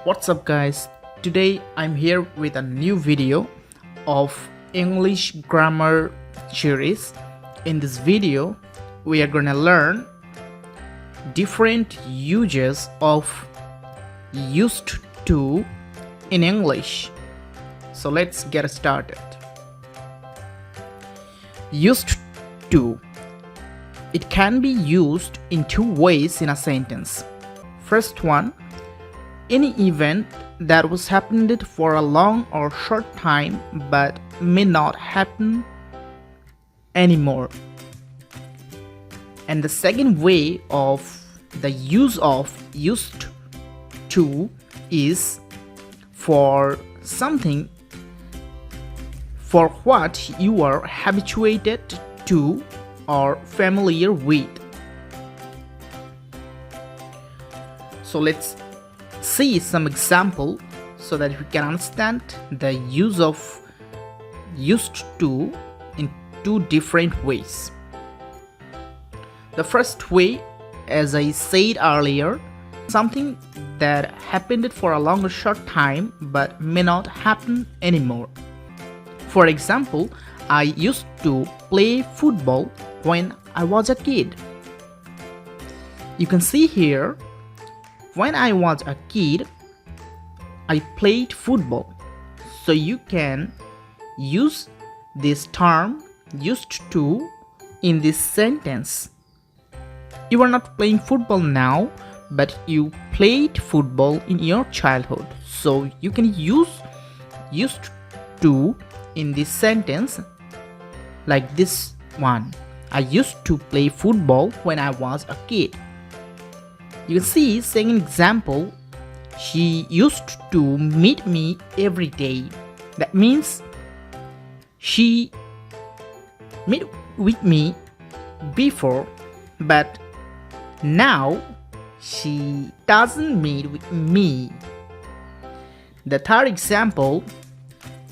What's up guys, today I'm here with a new video of English grammar series. In this video we are gonna learn different uses of used to in English. So let's get started. Used to. It can be used in two ways in a sentence. First one, any event that was happened for a long or short time but may not happen anymore. And the second way of the use of used to is for something for what you are habituated to or familiar with. So let's see some example so that we can understand the use of used to in two different ways. The first way, as I said earlier, something that happened for a long or short time but may not happen anymore. For example, I used to play football when I was a kid. You can see here, when I was a kid, I played football. So you can use this term used to in this sentence. You are not playing football now, but you played football in your childhood. So you can use used to in this sentence like this one. I used to play football when I was a kid. You can see, second example, she used to meet me every day. That means she met with me before, but now she doesn't meet with me. The third example,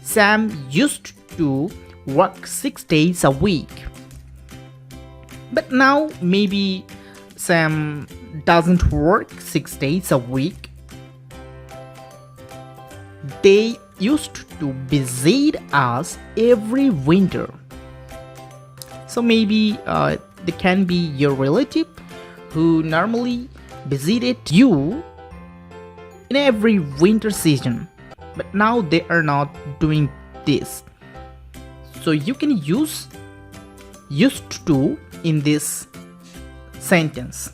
Sam used to work 6 days a week. But now maybe Sam doesn't work 6 days a week. They used to visit us every winter. So maybe they can be your relative who normally visited you in every winter season, but now they are not doing this. So you can use used to in this sentence.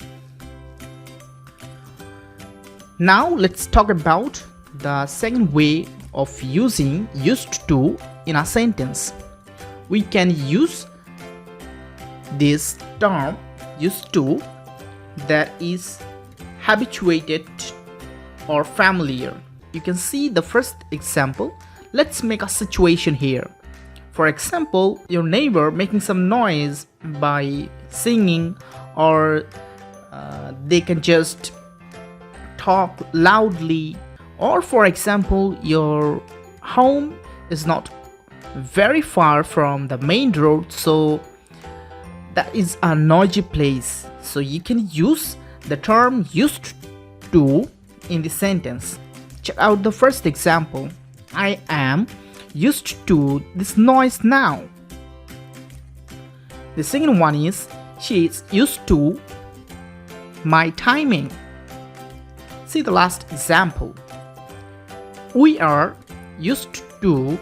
Now let's talk about the second way of using used to in a sentence. We can use this term used to that is habituated or familiar. You can see the first example. Let's make a situation here. For example, your neighbor making some noise by singing, or they can just talk loudly, or for example, your home is not very far from the main road, so that is a noisy place. So you can use the term used to in the sentence. Check out the first example. I am used to this noise now. The second one is, she is used to my timing. See the last example. We are used to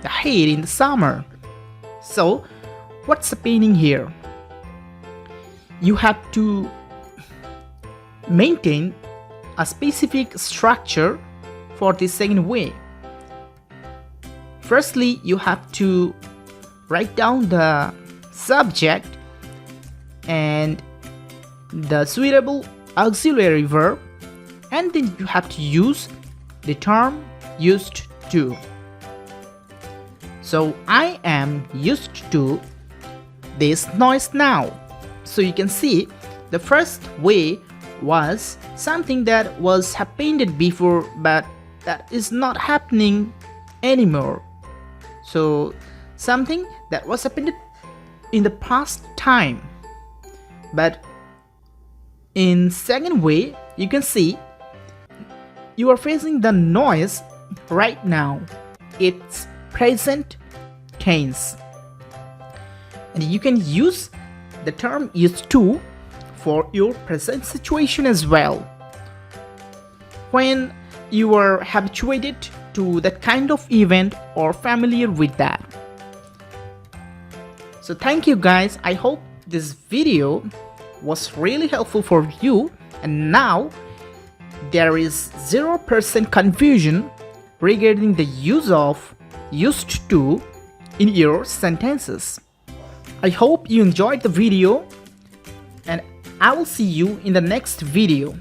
the heat in the summer. So what's happening here? You have to maintain a specific structure for the second way. Firstly, you have to write down the subject and the suitable auxiliary verb, and then you have to use the term used to. So I am used to this noise now. So you can see the first way was something that was happened before but that is not happening anymore. So something that was happened in the past time. But in second way, you can see you are facing the noise right now. It's present tense. And you can use the term used to for your present situation as well. When you are habituated to that kind of event or familiar with that. So thank you guys. I hope this video was really helpful for you, and now there is 0% confusion regarding the use of used to in your sentences. I hope you enjoyed the video, and I will see you in the next video.